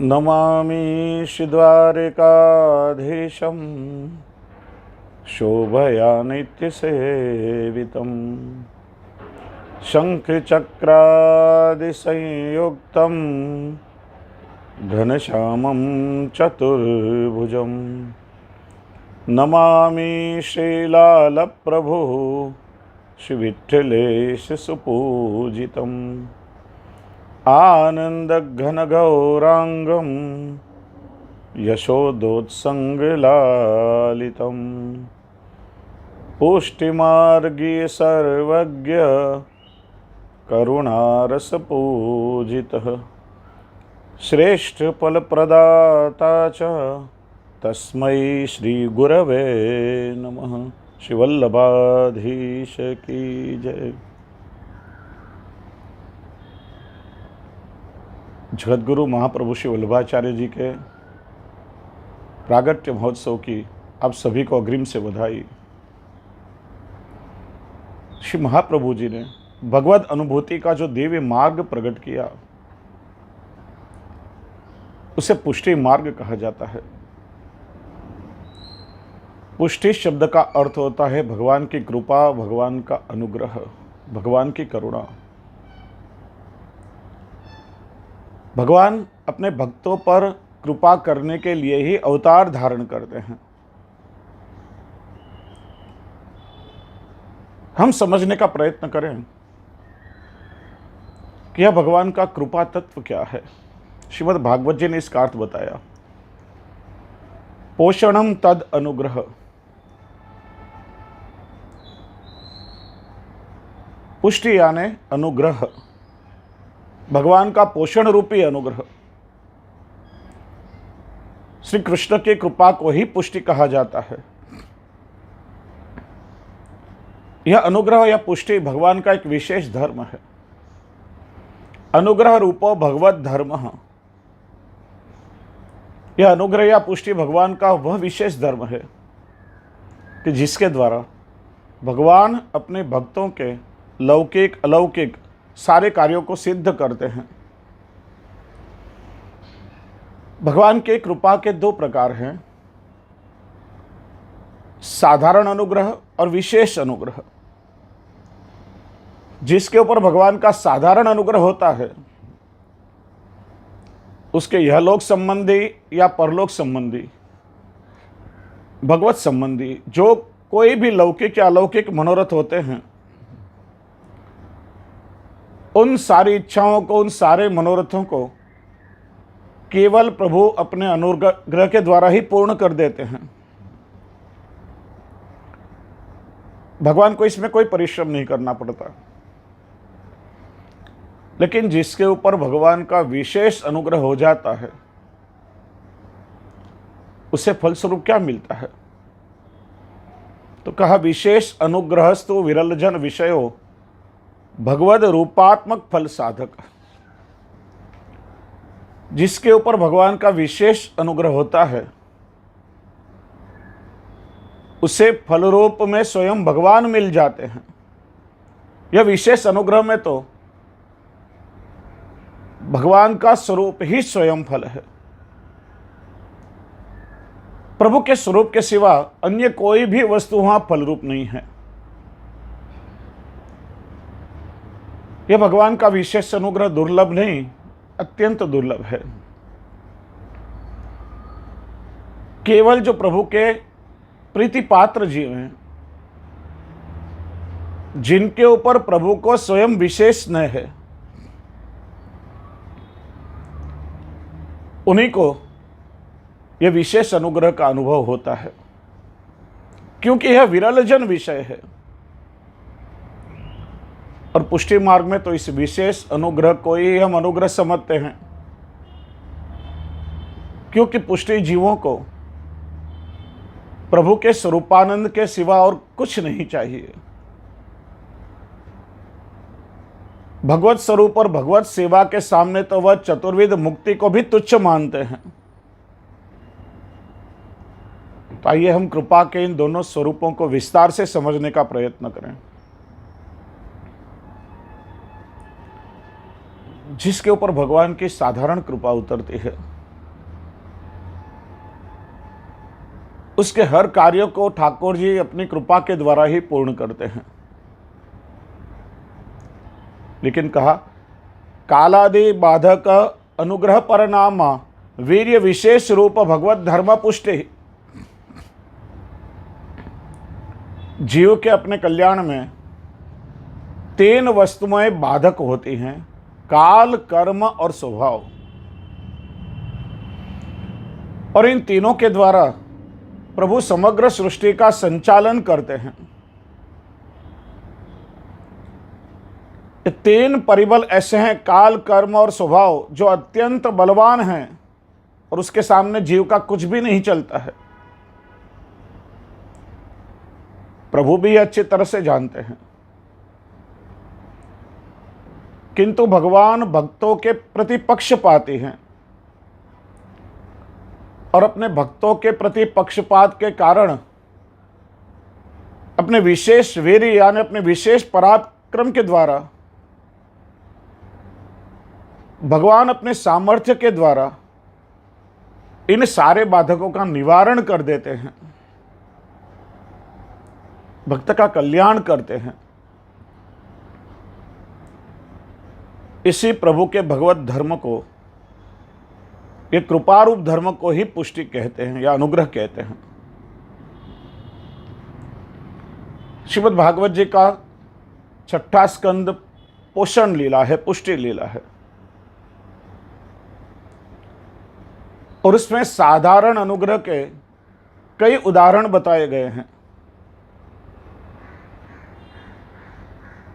नमामि श्रीद्वारिकाधीशं शोभया नित्यसेवितं शङ्खचक्रादिसंयुक्तं घनश्यामं चतुर्भुजं नमामि श्रीलालप्रभु श्रीविठ्ठलेश सुपूजितम् आनन्दघनगौराङ्गं यशोदोत्सङ्गलालितं पुष्टिमार्गीय सर्वज्ञ करुणारसपूजितः श्रेष्ठफलप्रदाता च तस्मै श्रीगुरवे नमः। श्रीवल्लभाधीश की जय। जगतगुरु महाप्रभु श्री वल्लभाचार्य जी के प्रागट्य महोत्सव की आप सभी को अग्रिम से बधाई। श्री महाप्रभु जी ने भगवत अनुभूति का जो दिव्य मार्ग प्रकट किया उसे पुष्टि मार्ग कहा जाता है। पुष्टि शब्द का अर्थ होता है भगवान की कृपा, भगवान का अनुग्रह, भगवान की करुणा। भगवान अपने भक्तों पर कृपा करने के लिए ही अवतार धारण करते हैं। हम समझने का प्रयत्न करें कि यह भगवान का कृपा तत्व क्या है। श्रीमद् भागवत जी ने इसका अर्थ बताया, पोषणम तद अनुग्रह। पुष्टि यानी अनुग्रह, भगवान का पोषण रूपी अनुग्रह। श्री कृष्ण की कृपा को ही पुष्टि कहा जाता है। यह अनुग्रह या पुष्टि भगवान का एक विशेष धर्म है। अनुग्रह रूपो भगवत धर्म। यह अनुग्रह या पुष्टि भगवान का वह विशेष धर्म है कि जिसके द्वारा भगवान अपने भक्तों के लौकिक अलौकिक सारे कार्यों को सिद्ध करते हैं। भगवान के कृपा के दो प्रकार हैं, साधारण अनुग्रह और विशेष अनुग्रह। जिसके ऊपर भगवान का साधारण अनुग्रह होता है उसके यहलोक संबंधी या परलोक संबंधी, भगवत संबंधी जो कोई भी लौकिक या अलौकिक मनोरथ होते हैं, उन सारी इच्छाओं को, उन सारे मनोरथों को केवल प्रभु अपने अनुग्रह के द्वारा ही पूर्ण कर देते हैं। भगवान को इसमें कोई परिश्रम नहीं करना पड़ता। लेकिन जिसके ऊपर भगवान का विशेष अनुग्रह हो जाता है उसे फलस्वरूप क्या मिलता है? तो कहा, विशेष अनुग्रहस्तु विरलजन विषयो भगवद रूपात्मक फल साधक। जिसके ऊपर भगवान का विशेष अनुग्रह होता है उसे फल रूप में स्वयं भगवान मिल जाते हैं। यह विशेष अनुग्रह में तो भगवान का स्वरूप ही स्वयं फल है। प्रभु के स्वरूप के सिवा अन्य कोई भी वस्तु वहां फल रूप नहीं है। यह भगवान का विशेष अनुग्रह दुर्लभ नहीं, अत्यंत दुर्लभ है। केवल जो प्रभु के प्रीति पात्र जीव हैं, जिनके ऊपर प्रभु को स्वयं विशेष स्नेह है, उन्हीं को यह विशेष अनुग्रह का अनुभव होता है, क्योंकि यह विरलजन विषय है। और पुष्टि मार्ग में तो इस विशेष अनुग्रह को ही हम अनुग्रह समझते हैं, क्योंकि पुष्टि जीवों को प्रभु के स्वरूपानंद के सिवा और कुछ नहीं चाहिए। भगवत स्वरूप और भगवत सेवा के सामने तो वह चतुर्विध मुक्ति को भी तुच्छ मानते हैं। तो आइए हम कृपा के इन दोनों स्वरूपों को विस्तार से समझने का प्रयत्न करें। जिसके ऊपर भगवान की साधारण कृपा उतरती है उसके हर कार्य को ठाकुर जी अपनी कृपा के द्वारा ही पूर्ण करते हैं। लेकिन कहा कालादि बाधक अनुग्रह परिणाम वीर्य विशेष रूप भगवत धर्म पुष्टि। जीव के अपने कल्याण में 3 वस्तुएं बाधक होती हैं, काल, कर्म और स्वभाव। और इन तीनों के द्वारा प्रभु समग्र सृष्टि का संचालन करते हैं। ये 3 परिबल ऐसे हैं, काल, कर्म और स्वभाव, जो अत्यंत बलवान हैं और उसके सामने जीव का कुछ भी नहीं चलता है। प्रभु भी अच्छी तरह से जानते हैं, किंतु भगवान भक्तों के प्रति पक्षपाती हैं और अपने भक्तों के प्रति पक्षपात के कारण अपने विशेष वीर्य यानी अपने विशेष पराक्रम के द्वारा, भगवान अपने सामर्थ्य के द्वारा इन सारे बाधकों का निवारण कर देते हैं, भक्त का कल्याण करते हैं। इसी प्रभु के भगवत धर्म को, ये कृपारूप धर्म को ही पुष्टि कहते हैं या अनुग्रह कहते हैं। श्रीमद् भागवत जी का 6ठा स्कंद पोषण लीला है, पुष्टि लीला है, और उसमें साधारण अनुग्रह के कई उदाहरण बताए गए हैं।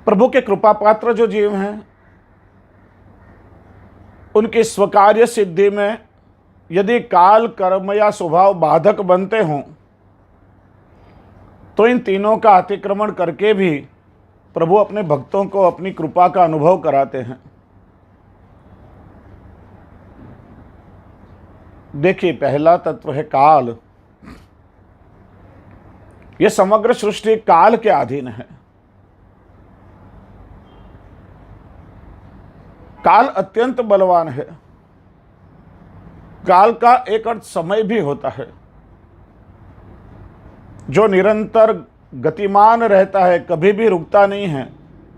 प्रभु के कृपा पात्र जो जीव हैं, उनकी स्वकार्य सिद्धि में यदि काल, कर्म या स्वभाव बाधक बनते हों, तो इन तीनों का अतिक्रमण करके भी प्रभु अपने भक्तों को अपनी कृपा का अनुभव कराते हैं। देखिए, पहला तत्व है काल। यह समग्र सृष्टि काल के अधीन है। काल अत्यंत बलवान है। काल का एक अर्थ समय भी होता है, जो निरंतर गतिमान रहता है, कभी भी रुकता नहीं है,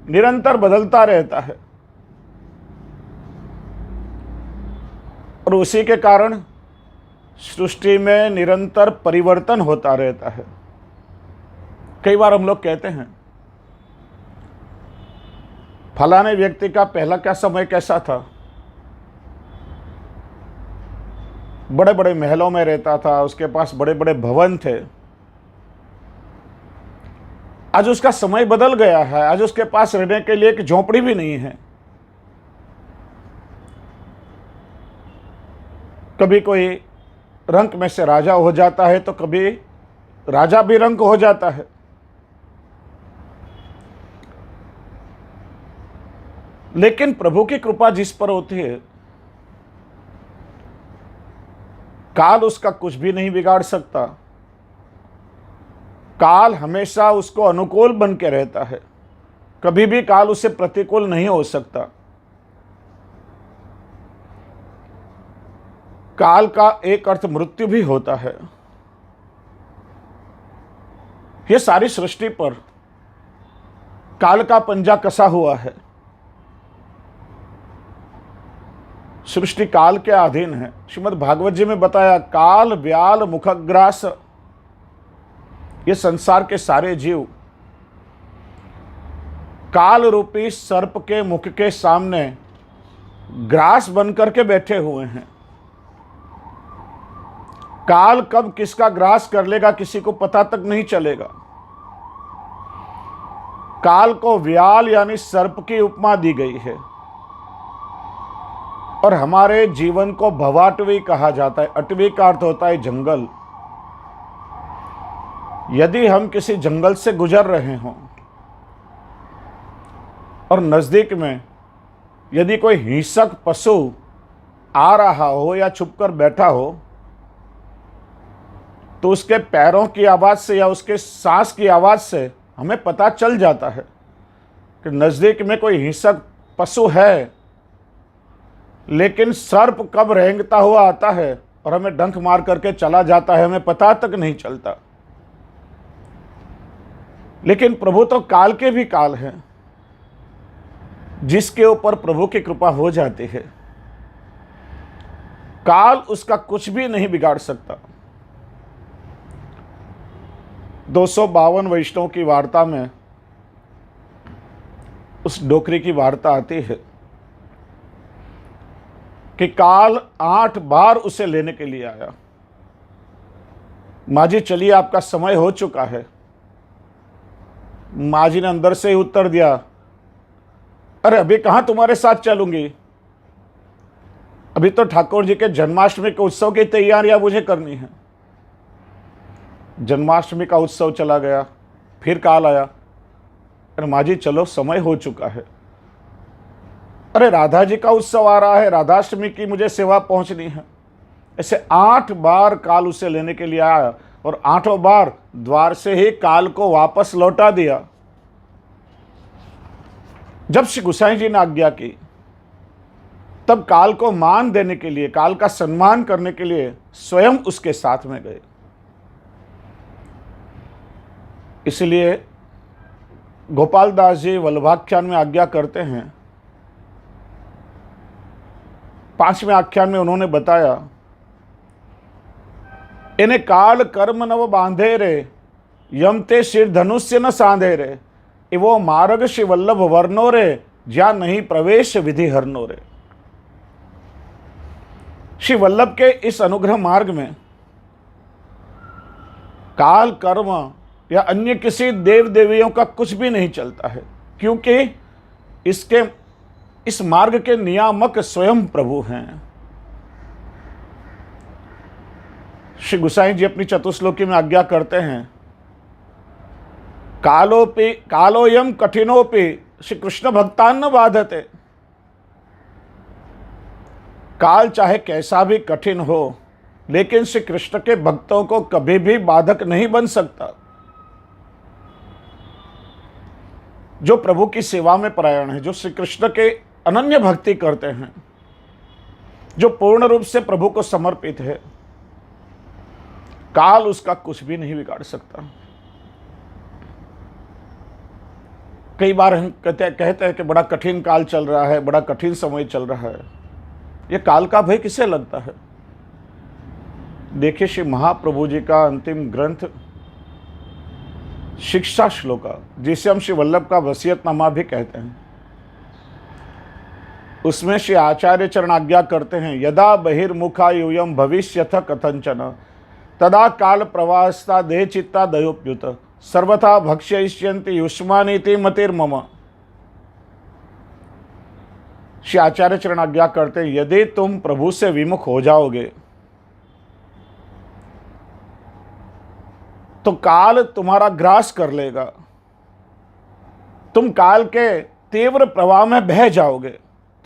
निरंतर बदलता रहता है। और उसी के कारण सृष्टि में निरंतर परिवर्तन होता रहता है। कई बार हम लोग कहते हैं, फलाने व्यक्ति का पहला क्या समय कैसा था, बड़े बड़े महलों में रहता था, उसके पास बड़े बड़े भवन थे। आज उसका समय बदल गया है, आज उसके पास रहने के लिए एक झोंपड़ी भी नहीं है। कभी कोई रंक में से राजा हो जाता है, तो कभी राजा भी रंक हो जाता है। लेकिन प्रभु की कृपा जिस पर होती है, काल उसका कुछ भी नहीं बिगाड़ सकता। काल हमेशा उसको अनुकूल बन के रहता है, कभी भी काल उससे प्रतिकूल नहीं हो सकता। काल का एक अर्थ मृत्यु भी होता है। यह सारी सृष्टि पर काल का पंजा कसा हुआ है। सृष्टि काल के अधीन है। श्रीमद् भागवत जी में बताया, काल, व्याल, मुखग्रास, ये संसार के सारे जीव काल रूपी सर्प के मुख के सामने ग्रास बनकर के बैठे हुए हैं। काल कब किसका ग्रास कर लेगा किसी को पता तक नहीं चलेगा। काल को व्याल यानी सर्प की उपमा दी गई है, और हमारे जीवन को भवाटवी कहा जाता है। अटवी का अर्थ होता है जंगल। यदि हम किसी जंगल से गुजर रहे हों और नजदीक में यदि कोई हिंसक पशु आ रहा हो या छुपकर बैठा हो, तो उसके पैरों की आवाज से या उसके सांस की आवाज से हमें पता चल जाता है कि नजदीक में कोई हिंसक पशु है। लेकिन सर्प कब रेंगता हुआ आता है और हमें डंक मार करके चला जाता है, हमें पता तक नहीं चलता। लेकिन प्रभु तो काल के भी काल है, जिसके ऊपर प्रभु की कृपा हो जाती है, काल उसका कुछ भी नहीं बिगाड़ सकता। 252 वैष्णव की वार्ता में उस डोकरी की वार्ता आती है कि काल 8 बार उसे लेने के लिए आया। माँ जी चलिए, आपका समय हो चुका है। माँ जी ने अंदर से ही उत्तर दिया, अरे अभी कहाँ तुम्हारे साथ चलूंगी, अभी तो ठाकुर जी के जन्माष्टमी के उत्सव की तैयारियां मुझे करनी है। जन्माष्टमी का उत्सव चला गया, फिर काल आया, अरे माँ जी चलो समय हो चुका है। अरे राधा जी का उत्सव आ रहा है, राधाष्टमी की मुझे सेवा पहुंचनी है। ऐसे 8 बार काल उसे लेने के लिए आया और 8 बार द्वार से ही काल को वापस लौटा दिया। जब श्री गोसाई जी ने आज्ञा की, तब काल को मान देने के लिए, काल का सम्मान करने के लिए स्वयं उसके साथ में गए। इसलिए गोपाल दास जी वल्लभाख्यान में आज्ञा करते हैं, 5वें आख्यान में उन्होंने बताया, इन्हें काल कर्म नव बांधे रे, यम ते शिर धनुष्य न सांधे रे, इवो मार्ग श्री वल्लभ वर्णो रे, ज्या नहीं प्रवेश विधि हरनो रे। श्री वल्लभ के इस अनुग्रह मार्ग में काल कर्म या अन्य किसी देव देवियों का कुछ भी नहीं चलता है, क्योंकि इस मार्ग के नियामक स्वयं प्रभु हैं। श्री गोसाई जी अपनी चतुश्लोकी में आज्ञा करते हैं, कालोयम कठिनोपि श्री कृष्ण भक्तान्न बाधते। काल चाहे कैसा भी कठिन हो, लेकिन श्री कृष्ण के भक्तों को कभी भी बाधक नहीं बन सकता। जो प्रभु की सेवा में परायण है, जो श्री कृष्ण के अनन्य भक्ति करते हैं, जो पूर्ण रूप से प्रभु को समर्पित है, काल उसका कुछ भी नहीं बिगाड़ सकता। कई बार हम कहते हैं कि बड़ा कठिन काल चल रहा है, बड़ा कठिन समय चल रहा है। ये काल का भय किसे लगता है? देखिए, श्री महाप्रभु जी का अंतिम ग्रंथ शिक्षा श्लोका, जिसे हम श्री वल्लभ का वसीयतनामा भी कहते हैं, उसमें श्री आचार्य चरण आज्ञा करते हैं, यदा बहिर्मुखा यूयम भविष्यथ कथंचन, तदा काल प्रवासता देह चित्ता दयोप्युत, सर्वथा भक्ष्यिष्यन्ति युष्मानीति मतिर्मम। श्री आचार्य चरण आज्ञा करते हैं, यदि तुम प्रभु से विमुख हो जाओगे तो काल तुम्हारा ग्रास कर लेगा, तुम काल के तीव्र प्रवाह में बह जाओगे,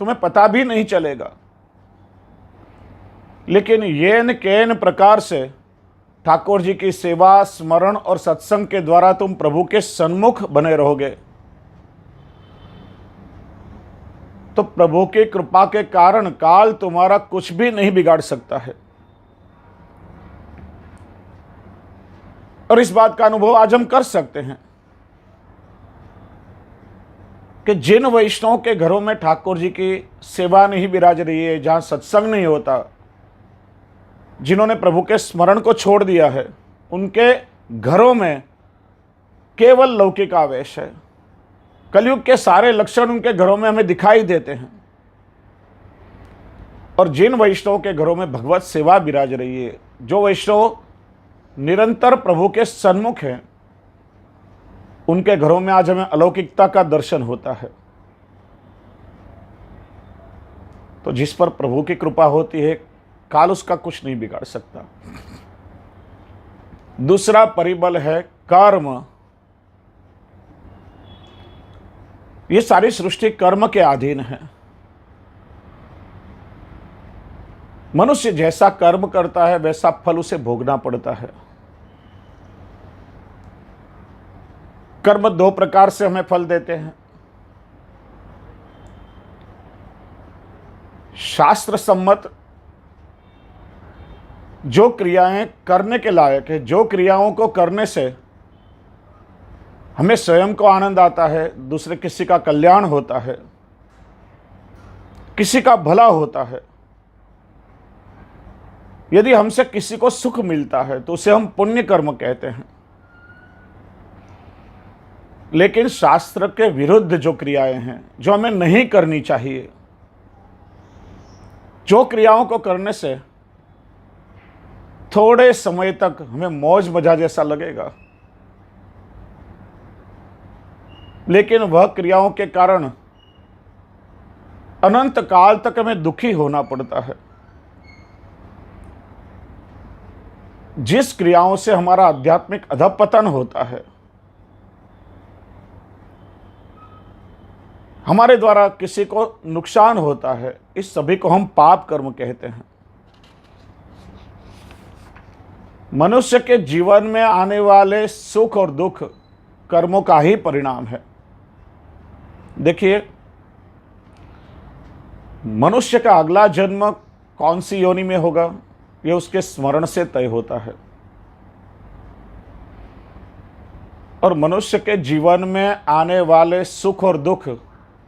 तुम्हें पता भी नहीं चलेगा। लेकिन येन केन प्रकार से ठाकुर जी की सेवा, स्मरण और सत्संग के द्वारा तुम प्रभु के सन्मुख बने रहोगे, तो प्रभु की कृपा के कारण काल तुम्हारा कुछ भी नहीं बिगाड़ सकता है। और इस बात का अनुभव आज हम कर सकते हैं कि जिन वैष्णवों के घरों में ठाकुर जी की सेवा नहीं विराज रही है, जहां सत्संग नहीं होता, जिन्होंने प्रभु के स्मरण को छोड़ दिया है, उनके घरों में केवल लौकिक आवेश है। कलयुग के सारे लक्षण उनके घरों में हमें दिखाई देते हैं। और जिन वैष्णवों के घरों में भगवत सेवा विराज रही है, जो वैष्णव निरंतर प्रभु के सन्मुख हैं, उनके घरों में आज हमें अलौकिकता का दर्शन होता है। तो जिस पर प्रभु की कृपा होती है, काल उसका कुछ नहीं बिगाड़ सकता। दूसरा परिबल है कर्म। ये सारी सृष्टि कर्म के अधीन है। मनुष्य जैसा कर्म करता है, वैसा फल उसे भोगना पड़ता है। कर्म 2 प्रकार से हमें फल देते हैं। शास्त्र सम्मत जो क्रियाएं करने के लायक है, जो क्रियाओं को करने से हमें स्वयं को आनंद आता है, दूसरे किसी का कल्याण होता है, किसी का भला होता है, यदि हमसे किसी को सुख मिलता है तो उसे हम पुण्य कर्म कहते हैं। लेकिन शास्त्र के विरुद्ध जो क्रियाएं हैं, जो हमें नहीं करनी चाहिए, जो क्रियाओं को करने से थोड़े समय तक हमें मौज मजा जैसा लगेगा, लेकिन वह क्रियाओं के कारण अनंत काल तक हमें दुखी होना पड़ता है। जिस क्रियाओं से हमारा आध्यात्मिक अधपतन होता है, हमारे द्वारा किसी को नुकसान होता है, इस सभी को हम पाप कर्म कहते हैं। मनुष्य के जीवन में आने वाले सुख और दुख कर्मों का ही परिणाम है। देखिए, मनुष्य का अगला जन्म कौन सी योनि में होगा, यह उसके स्मरण से तय होता है। और मनुष्य के जीवन में आने वाले सुख और दुख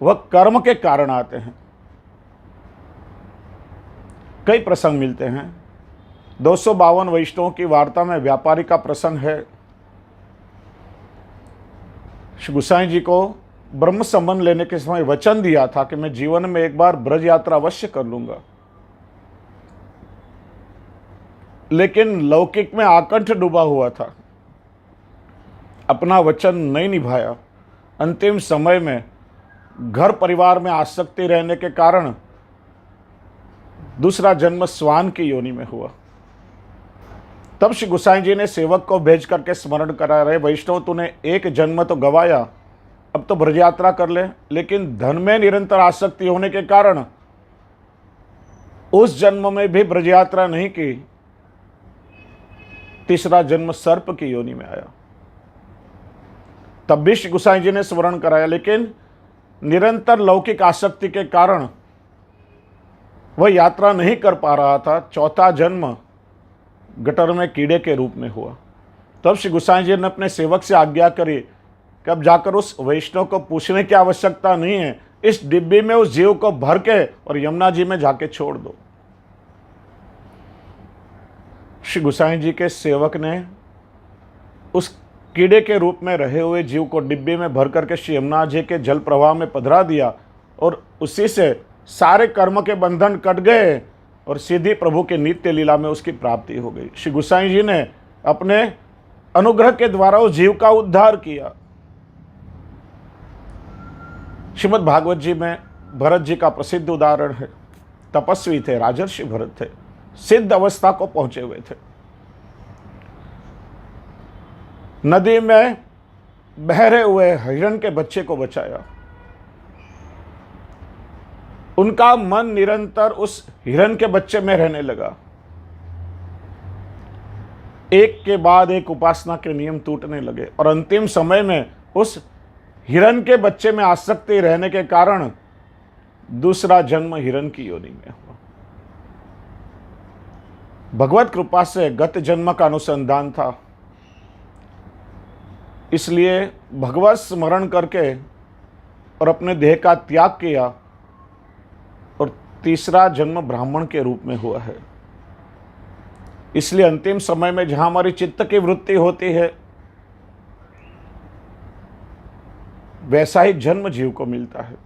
वह कर्म के कारण आते हैं। कई प्रसंग मिलते हैं। 252 वैष्णवों की वार्ता में व्यापारी का प्रसंग है। श्री गोसाई जी को ब्रह्म संबंध लेने के समय वचन दिया था कि मैं जीवन में एक बार ब्रज यात्रा अवश्य कर लूंगा, लेकिन लौकिक में आकंठ डूबा हुआ था, अपना वचन नहीं निभाया। अंतिम समय में घर परिवार में आसक्ति रहने के कारण दूसरा जन्म स्वान की योनि में हुआ। तब श्री गोसाई जी ने सेवक को भेज करके स्मरण करा रहे, वैष्णव तूने एक जन्म तो गवाया, अब तो ब्रज यात्रा कर ले। लेकिन धन में निरंतर आसक्ति होने के कारण उस जन्म में भी ब्रज यात्रा नहीं की, तीसरा जन्म सर्प की योनि में आया। तब भी श्री गोसाई जी ने स्मरण कराया, लेकिन निरंतर लौकिक आसक्ति के कारण वह यात्रा नहीं कर पा रहा था। चौथा जन्म गटर में कीड़े के रूप में हुआ। तब श्री गोसाई जी ने अपने सेवक से आज्ञा करी कि अब जाकर उस वैष्णव को पूछने की आवश्यकता नहीं है, इस डिब्बी में उस जीव को भर के और यमुना जी में जाके छोड़ दो। श्री गोसाई जी के सेवक ने उस कीड़े के रूप में रहे हुए जीव को डिब्बे में भर करके श्री यमुना जी के जल प्रवाह में पधरा दिया, और उसी से सारे कर्म के बंधन कट गए और सीधी प्रभु के नित्य लीला में उसकी प्राप्ति हो गई। श्री गोसाई जी ने अपने अनुग्रह के द्वारा उस जीव का उद्धार किया। श्रीमद् भागवत जी में भरत जी का प्रसिद्ध उदाहरण है। तपस्वी थे, राजर्षि भरत थे, सिद्ध अवस्था को पहुंचे हुए थे। नदी में बहरे हुए हिरण के बच्चे को बचाया। उनका मन निरंतर उस हिरण के बच्चे में रहने लगा। एक के बाद एक उपासना के नियम टूटने लगे और अंतिम समय में उस हिरण के बच्चे में आसक्ति रहने के कारण दूसरा जन्म हिरण की योनि में हुआ। भगवत कृपा से गत जन्म का अनुसंधान था, इसलिए भगवत स्मरण करके और अपने देह का त्याग किया और तीसरा जन्म ब्राह्मण के रूप में हुआ है। इसलिए अंतिम समय में जहां हमारी चित्त की वृत्ति होती है, वैसा ही जन्म जीव को मिलता है।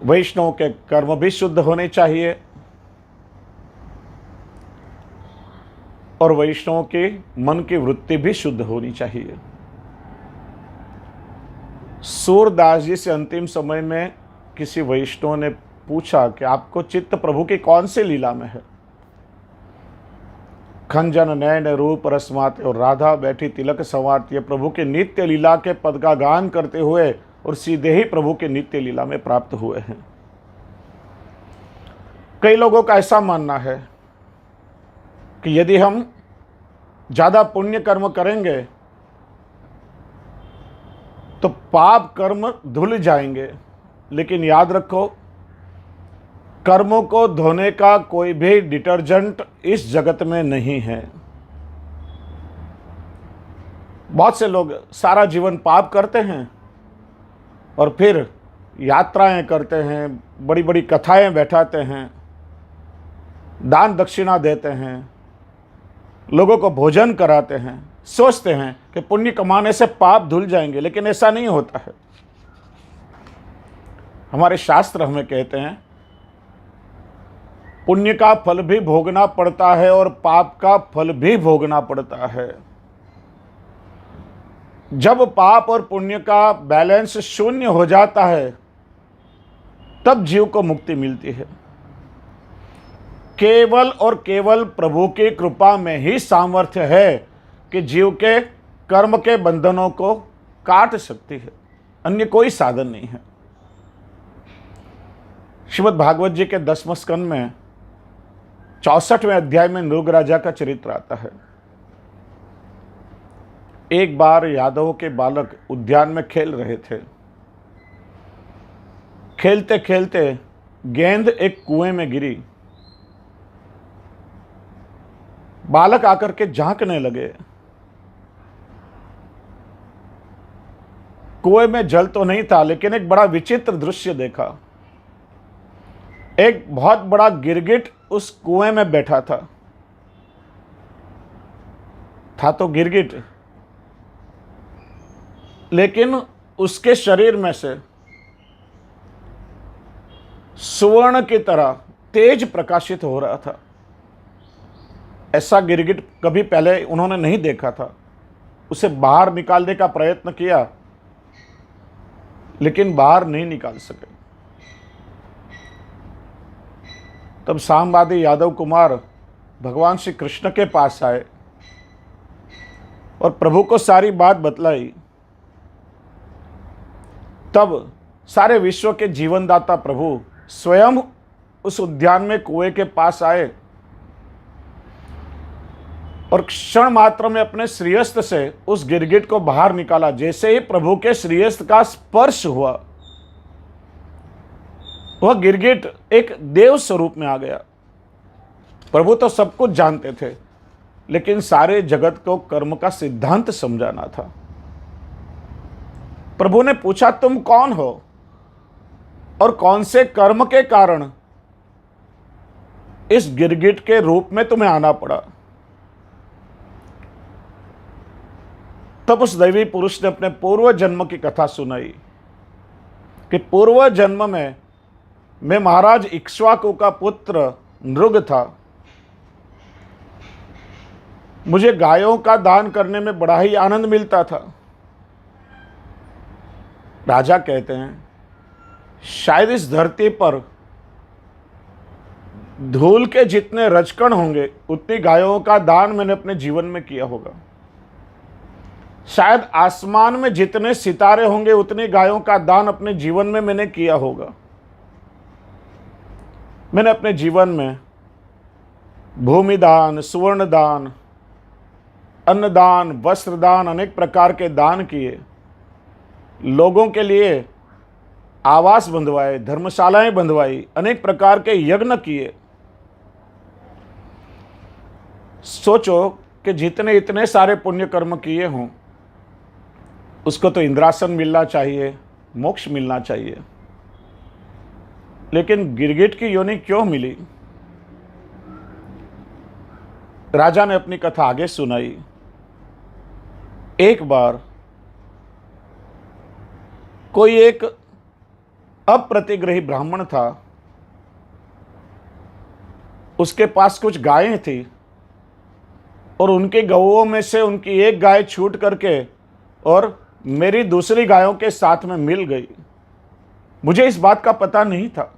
वैष्णव के कर्म भी शुद्ध होने चाहिए और वैष्णव के मन की वृत्ति भी शुद्ध होनी चाहिए। सूरदास जी से अंतिम समय में किसी वैष्णव ने पूछा कि आपको चित्त प्रभु की कौन सी लीला में है। खंजन नयन रूप रसमाते और राधा बैठी तिलक संवारती, प्रभु के नित्य लीला के पद का गान करते हुए और सीधे ही प्रभु के नित्य लीला में प्राप्त हुए हैं। कई लोगों का ऐसा मानना है कि यदि हम ज़्यादा पुण्य कर्म करेंगे तो पाप कर्म धुल जाएंगे। लेकिन याद रखो, कर्मों को धोने का कोई भी डिटर्जेंट इस जगत में नहीं है। बहुत से लोग सारा जीवन पाप करते हैं और फिर यात्राएं करते हैं, बड़ी बड़ी कथाएं बैठाते हैं, दान दक्षिणा देते हैं, लोगों को भोजन कराते हैं, सोचते हैं कि पुण्य कमाने से पाप धुल जाएंगे, लेकिन ऐसा नहीं होता है। हमारे शास्त्र हमें कहते हैं पुण्य का फल भी भोगना पड़ता है और पाप का फल भी भोगना पड़ता है। जब पाप और पुण्य का बैलेंस शून्य हो जाता है तब जीव को मुक्ति मिलती है। केवल और केवल प्रभु की कृपा में ही सामर्थ्य है कि जीव के कर्म के बंधनों को काट सकती है, अन्य कोई साधन नहीं है। श्रीमद् भागवत जी के 10वें स्कंद में 64वें अध्याय में नृग राजा का चरित्र आता है। एक बार यादवों के बालक उद्यान में खेल रहे थे। खेलते खेलते गेंद एक कुएं में गिरी। बालक आकर के झांकने लगे। कुएं में जल तो नहीं था, लेकिन एक बड़ा विचित्र दृश्य देखा। एक बहुत बड़ा गिरगिट उस कुएं में बैठा था तो गिरगिट, लेकिन उसके शरीर में से सुवर्ण की तरह तेज प्रकाशित हो रहा था। ऐसा गिरगिट कभी पहले उन्होंने नहीं देखा था। उसे बाहर निकालने का प्रयत्न किया, लेकिन बाहर नहीं निकाल सके। तब सामवादी यादव कुमार भगवान श्री कृष्ण के पास आए और प्रभु को सारी बात बतलाई। तब सारे विश्व के जीवनदाता प्रभु स्वयं उस उद्यान में कुएं के पास आए और क्षण मात्र में अपने श्रीहस्त से उस गिरगिट को बाहर निकाला। जैसे ही प्रभु के श्रीहस्त का स्पर्श हुआ, वह गिरगिट एक देव स्वरूप में आ गया। प्रभु तो सब कुछ जानते थे, लेकिन सारे जगत को कर्म का सिद्धांत समझाना था। प्रभु ने पूछा, तुम कौन हो और कौन से कर्म के कारण इस गिरगिट के रूप में तुम्हें आना पड़ा? तब उस दैवी पुरुष ने अपने पूर्व जन्म की कथा सुनाई कि पूर्व जन्म में मैं महाराज इक्ष्वाकु का पुत्र नृग था। मुझे गायों का दान करने में बड़ा ही आनंद मिलता था। राजा कहते हैं, शायद इस धरती पर धूल के जितने रजकण होंगे उतनी गायों का दान मैंने अपने जीवन में किया होगा। शायद आसमान में जितने सितारे होंगे उतनी गायों का दान अपने जीवन में मैंने किया होगा। मैंने अपने जीवन में भूमि दान, सुवर्ण दान, अन्नदान, वस्त्र दान, अनेक प्रकार के दान किए। लोगों के लिए आवास बंधवाए, धर्मशालाएं बंधवाई, अनेक प्रकार के यज्ञ किए। सोचो कि जितने इतने सारे पुण्य कर्म किए हों, उसको तो इंद्रासन मिलना चाहिए, मोक्ष मिलना चाहिए, लेकिन गिरगिट की योनि क्यों मिली? राजा ने अपनी कथा आगे सुनाई। एक बार कोई एक अप्रतिग्रही ब्राह्मण था। उसके पास कुछ गायें थी और उनके गौओं में से उनकी एक गाय छूट करके और मेरी दूसरी गायों के साथ में मिल गई। मुझे इस बात का पता नहीं था।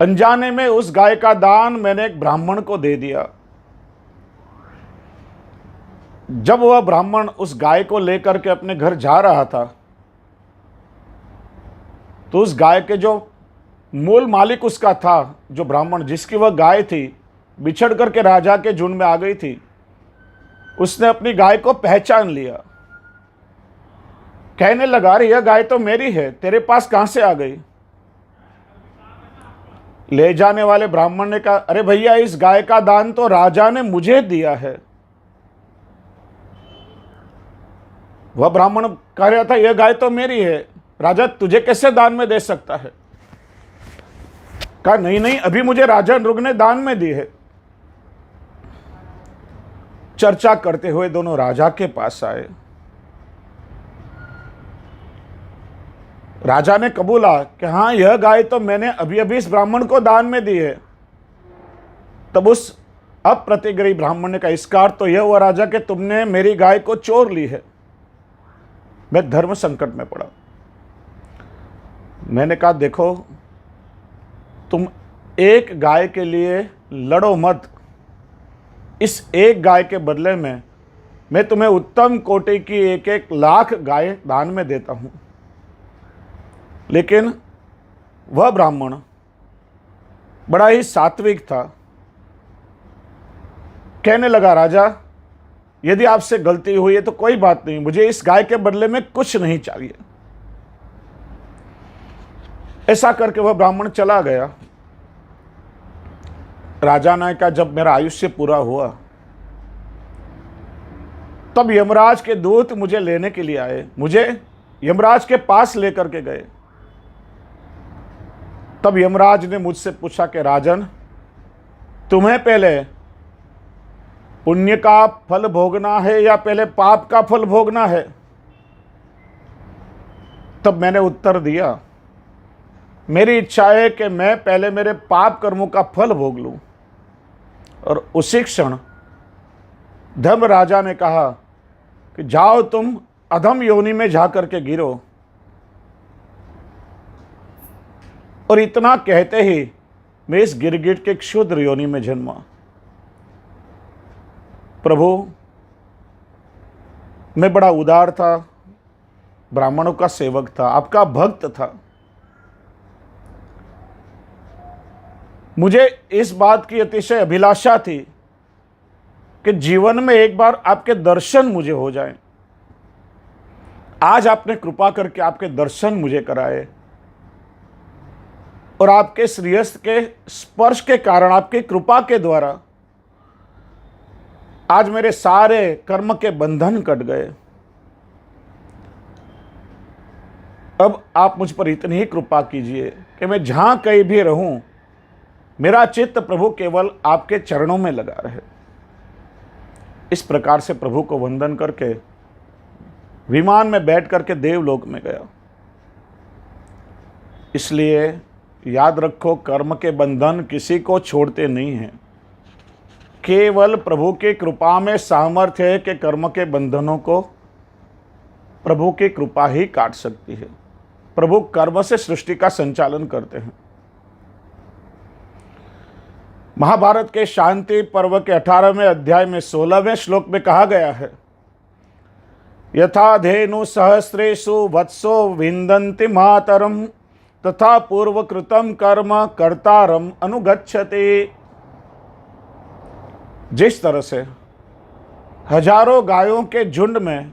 अनजाने में उस गाय का दान मैंने एक ब्राह्मण को दे दिया। जब वह ब्राह्मण उस गाय को लेकर के अपने घर जा रहा था, तो उस गाय के जो मूल मालिक उसका था, जो ब्राह्मण जिसकी वह गाय थी, बिछड़ करके राजा के झुंड में आ गई थी। उसने अपनी गाय को पहचान लिया। कहने लगा, अरे यह गाय तो मेरी है, तेरे पास कहां से आ गई? ले जाने वाले ब्राह्मण ने कहा, अरे भैया, इस गाय का दान तो राजा ने मुझे दिया है। वह ब्राह्मण कह रहा था, यह गाय तो मेरी है, राजा तुझे कैसे दान में दे सकता है? कहा, नहीं नहीं, अभी मुझे राजा नृग ने दान में दी है। चर्चा करते हुए दोनों राजा के पास आए। राजा ने कबूला कि हाँ, यह गाय तो मैंने अभी अभी इस ब्राह्मण को दान में दी है। तब उस अप्रतिग्रही ब्राह्मण ने कहा, इसका अर्थ तो यह हुआ राजा कि तुमने मेरी गाय को चोर ली है। मैं धर्म संकट में पड़ा। मैंने कहा, देखो, तुम एक गाय के लिए लड़ो मत। इस एक गाय के बदले में मैं तुम्हें उत्तम कोटि की 1-1 लाख गाय दान में देता हूं। लेकिन वह ब्राह्मण बड़ा ही सात्विक था। कहने लगा, राजा, यदि आपसे गलती हुई है तो कोई बात नहीं, मुझे इस गाय के बदले में कुछ नहीं चाहिए। ऐसा करके वह ब्राह्मण चला गया। राजा ने कहा, जब मेरा आयुष्य पूरा हुआ तब यमराज के दूत मुझे लेने के लिए आए, मुझे यमराज के पास लेकर के गए। तब यमराज ने मुझसे पूछा कि राजन, तुम्हें पहले पुण्य का फल भोगना है या पहले पाप का फल भोगना है? तब मैंने उत्तर दिया, मेरी इच्छा है कि मैं पहले मेरे पाप कर्मों का फल भोग लूं। और उसी क्षण धर्मराजा ने कहा कि जाओ, तुम अधम योनि में जाकर के गिरो। और इतना कहते ही मैं इस गिरगिट के क्षुद्र योनि में जन्मा। प्रभु, मैं बड़ा उदार था, ब्राह्मणों का सेवक था, आपका भक्त था। मुझे इस बात की अतिशय अभिलाषा थी कि जीवन में एक बार आपके दर्शन मुझे हो जाएं। आज आपने कृपा करके आपके दर्शन मुझे कराए और आपके श्रीहस्त के स्पर्श के कारण, आपकी कृपा के द्वारा आज मेरे सारे कर्म के बंधन कट गए। अब आप मुझ पर इतनी ही कृपा कीजिए कि मैं जहां कहीं भी रहूं, मेरा चित्त प्रभु केवल आपके चरणों में लगा रहे। इस प्रकार से प्रभु को वंदन करके विमान में बैठ करके देवलोक में गया। इसलिए याद रखो, कर्म के बंधन किसी को छोड़ते नहीं हैं। केवल प्रभु की कृपा में सामर्थ्य है कि कर्म के बंधनों को प्रभु की कृपा ही काट सकती है। प्रभु कर्म से सृष्टि का संचालन करते हैं। महाभारत के शांति पर्व के 18वें अध्याय में 16वें श्लोक में कहा गया है, यथा धेनु सहस्रेषु वत्सो विंदन्ति मातरम तथा पूर्वकृतम कर्म कर्तारम अनुगच्छति। जिस तरह से हजारों गायों के झुंड में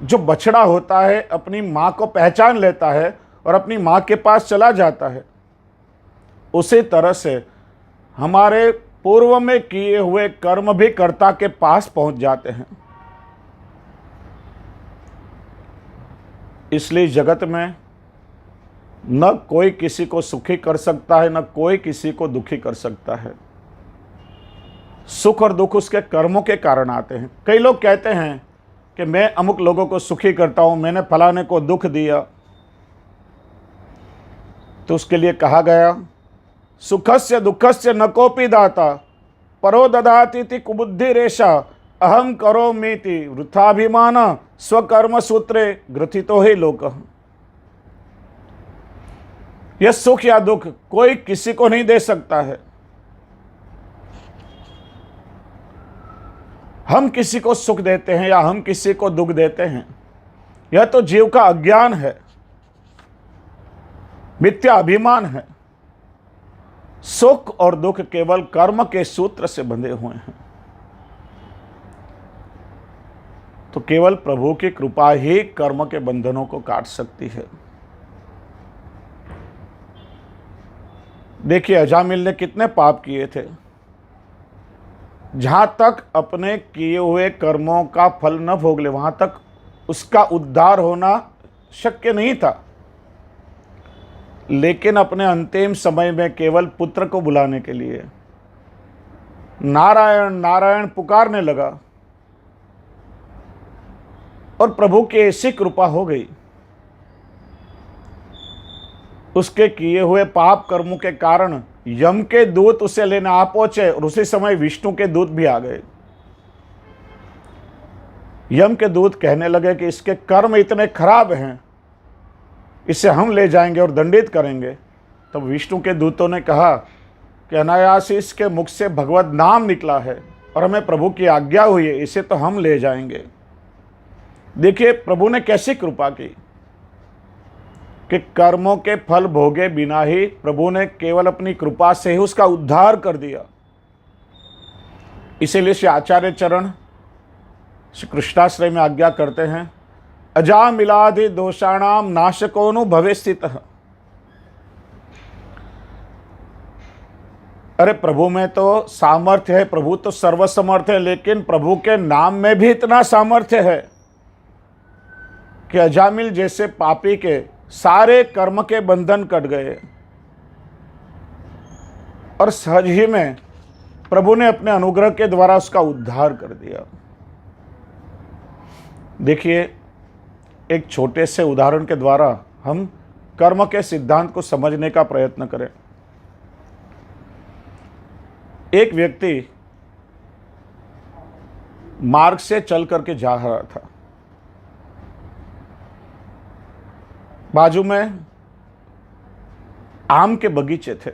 जो बछड़ा होता है अपनी माँ को पहचान लेता है और अपनी माँ के पास चला जाता है, उसी तरह से हमारे पूर्व में किए हुए कर्म भी कर्ता के पास पहुंच जाते हैं। इसलिए जगत में न कोई किसी को सुखी कर सकता है, न कोई किसी को दुखी कर सकता है। सुख और दुख उसके कर्मों के कारण आते हैं। कई लोग कहते हैं कि मैं अमुक लोगों को सुखी करता हूं, मैंने फलाने को दुख दिया। तो उसके लिए कहा गया, सुखस्य दुखस्य न कोपि दाता परो ददाति कुबुद्धि रेशा अहम करोमीति वृथाभिमान स्वकर्म सूत्रे ग्रथितो ही लोक। यह सुख या दुख कोई किसी को नहीं दे सकता है। हम किसी को सुख देते हैं या हम किसी को दुख देते हैं, यह तो जीव का अज्ञान है, मिथ्या अभिमान है। सुख और दुख केवल कर्म के सूत्र से बंधे हुए हैं। तो केवल प्रभु की कृपा ही कर्म के बंधनों को काट सकती है। देखिए अजामिल ने कितने पाप किए थे। जहाँ तक अपने किए हुए कर्मों का फल न भोग ले वहाँ तक उसका उद्धार होना शक्य नहीं था। लेकिन अपने अंतिम समय में केवल पुत्र को बुलाने के लिए नारायण नारायण पुकारने लगा और प्रभु की ऐसी कृपा हो गई, उसके किए हुए पाप कर्मों के कारण यम के दूत उसे लेने आ पहुंचे और उसी समय विष्णु के दूत भी आ गए। यम के दूत कहने लगे कि इसके कर्म इतने खराब हैं, इसे हम ले जाएंगे और दंडित करेंगे। तब विष्णु के दूतों ने कहा कि अनायास इसके मुख से भगवत नाम निकला है और हमें प्रभु की आज्ञा हुई है, इसे तो हम ले जाएंगे। देखिए प्रभु ने कैसी कृपा की कि कर्मों के फल भोगे बिना ही प्रभु ने केवल अपनी कृपा से ही उसका उद्धार कर दिया। इसीलिए श्री आचार्य चरण श्री कृष्णाश्रय में आज्ञा करते हैं, अजामिलादि दोषाणाम नाशकोनु भवे स्थितः। अरे प्रभु में तो सामर्थ्य है, प्रभु तो सर्वसमर्थ है, लेकिन प्रभु के नाम में भी इतना सामर्थ्य है कि अजामिल जैसे पापी के सारे कर्म के बंधन कट गए और सहज ही में प्रभु ने अपने अनुग्रह के द्वारा उसका उद्धार कर दिया। देखिए एक छोटे से उदाहरण के द्वारा हम कर्म के सिद्धांत को समझने का प्रयत्न करें। एक व्यक्ति मार्ग से चल करके जा रहा था, बाजू में आम के बगीचे थे।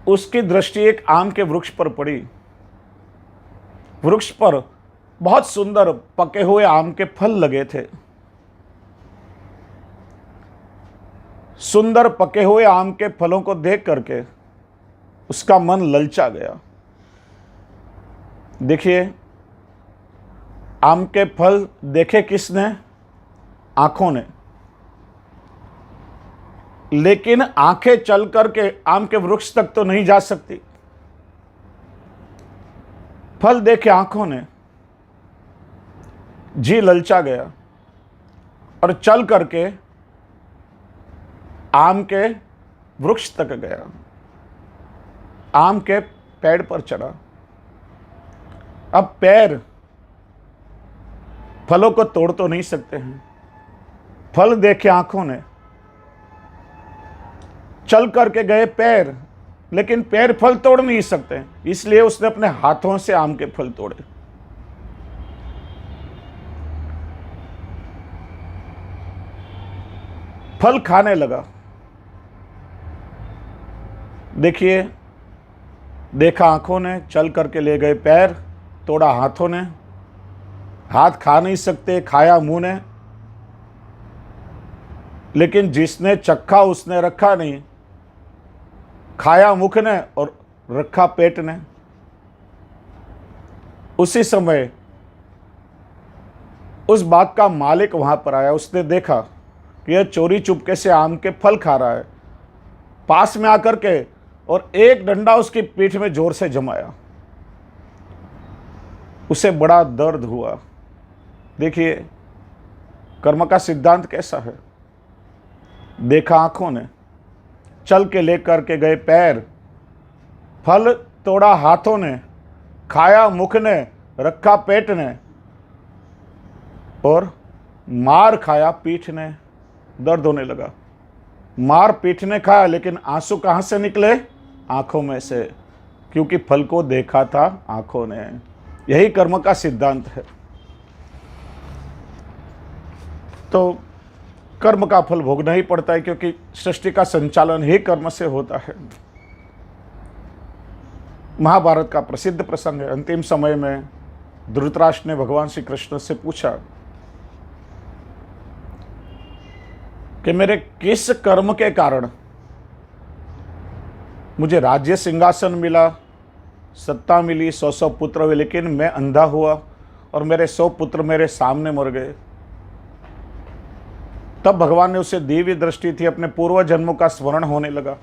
उसकी दृष्टि एक आम के वृक्ष पर पड़ी। वृक्ष पर बहुत सुंदर पके हुए आम के फल लगे थे। सुंदर पके हुए आम के फलों को देख करके उसका मन ललचा गया। देखिए आम के फल देखे किसने? आंखों ने। लेकिन आंखें चल करके आम के वृक्ष तक तो नहीं जा सकती। फल देखे आंखों ने, जी ललचा गया और चल करके आम के वृक्ष तक गया। आम के पेड़ पर चढ़ा। अब पैर फलों को तोड़ तो नहीं सकते हैं। फल देखे आंखों ने, चल करके गए पैर, लेकिन पैर फल तोड़ नहीं सकते, इसलिए उसने अपने हाथों से आम के फल तोड़े। फल खाने लगा। देखिए देखा आंखों ने, चल करके ले गए पैर, तोड़ा हाथों ने। हाथ खा नहीं सकते, खाया मुंह ने, लेकिन जिसने चखा उसने रखा नहीं। खाया मुख ने और रखा पेट ने। उसी समय उस बाग का मालिक वहां पर आया। उसने देखा कि यह चोरी चुपके से आम के फल खा रहा है। पास में आकर के और एक डंडा उसकी पीठ में जोर से जमाया। उसे बड़ा दर्द हुआ। देखिए कर्म का सिद्धांत कैसा है। देखा आंखों ने, चल के लेकर के गए पैर, फल तोड़ा हाथों ने, खाया मुख ने, रखा पेट ने और मार खाया पीठ ने। दर्द होने लगा। मार पीठ ने खाया, लेकिन आंसू कहाँ से निकले? आंखों में से, क्योंकि फल को देखा था आंखों ने। यही कर्म का सिद्धांत है। तो कर्म का फल भोगना ही पड़ता है, क्योंकि सृष्टि का संचालन ही कर्म से होता है। महाभारत का प्रसिद्ध प्रसंग है। अंतिम समय में धृतराष्ट्र ने भगवान श्री कृष्ण से पूछा कि मेरे किस कर्म के कारण मुझे राज्य सिंहासन मिला, सत्ता मिली, 100 पुत्र हुए, लेकिन मैं अंधा हुआ और मेरे 100 पुत्र मेरे सामने मर गए। तब भगवान ने उसे दिव्य दृष्टि थी, अपने पूर्व जन्मों का स्मरण होने लगा।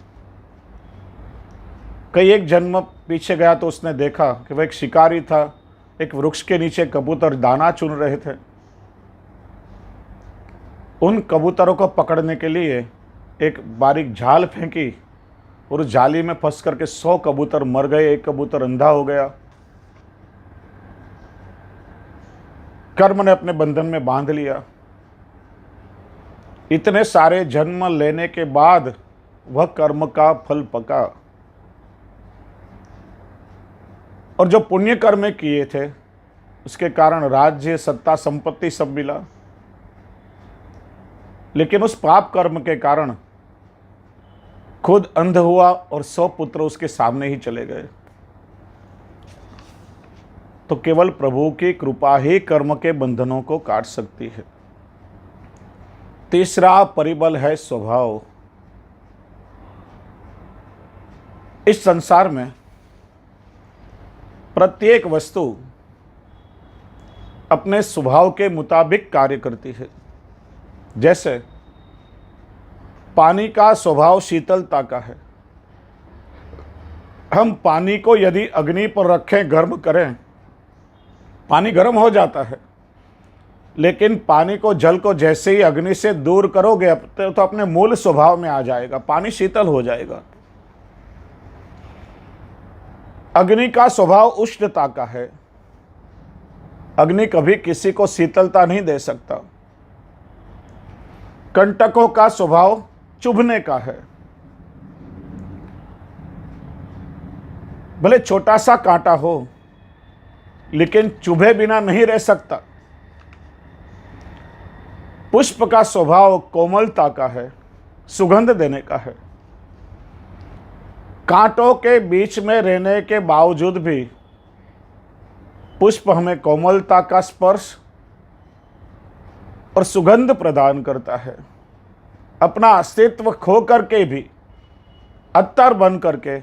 कई एक जन्म पीछे गया तो उसने देखा कि वह एक शिकारी था, एक वृक्ष के नीचे कबूतर दाना चुन रहे थे। उन कबूतरों को पकड़ने के लिए एक बारीक जाल फेंकी और उस जाली में फंस करके 100 कबूतर मर गए, एक कबूतर अंधा हो गया। कर्म ने अपने बंधन में बांध लिया। इतने सारे जन्म लेने के बाद वह कर्म का फल पका, और जो पुण्य कर्म किए थे उसके कारण राज्य, सत्ता, संपत्ति सब मिला। लेकिन उस पाप कर्म के कारण खुद अंध हुआ और 100 पुत्र उसके सामने ही चले गए। तो केवल प्रभु की कृपा ही कर्म के बंधनों को काट सकती है। तीसरा परिबल है स्वभाव। इस संसार में प्रत्येक वस्तु अपने स्वभाव के मुताबिक कार्य करती है। जैसे पानी का स्वभाव शीतलता का है। हम पानी को यदि अग्नि पर रखें, गर्म करें, पानी गर्म हो जाता है। लेकिन पानी को, जल को जैसे ही अग्नि से दूर करोगे तो अपने मूल स्वभाव में आ जाएगा, पानी शीतल हो जाएगा। अग्नि का स्वभाव उष्णता का है। अग्नि कभी किसी को शीतलता नहीं दे सकता। कंटकों का स्वभाव चुभने का है। भले छोटा सा कांटा हो लेकिन चुभे बिना नहीं रह सकता। पुष्प का स्वभाव कोमलता का है, सुगंध देने का है। कांटों के बीच में रहने के बावजूद भी पुष्प हमें कोमलता का स्पर्श और सुगंध प्रदान करता है। अपना अस्तित्व खो करके भी अत्तर बन करके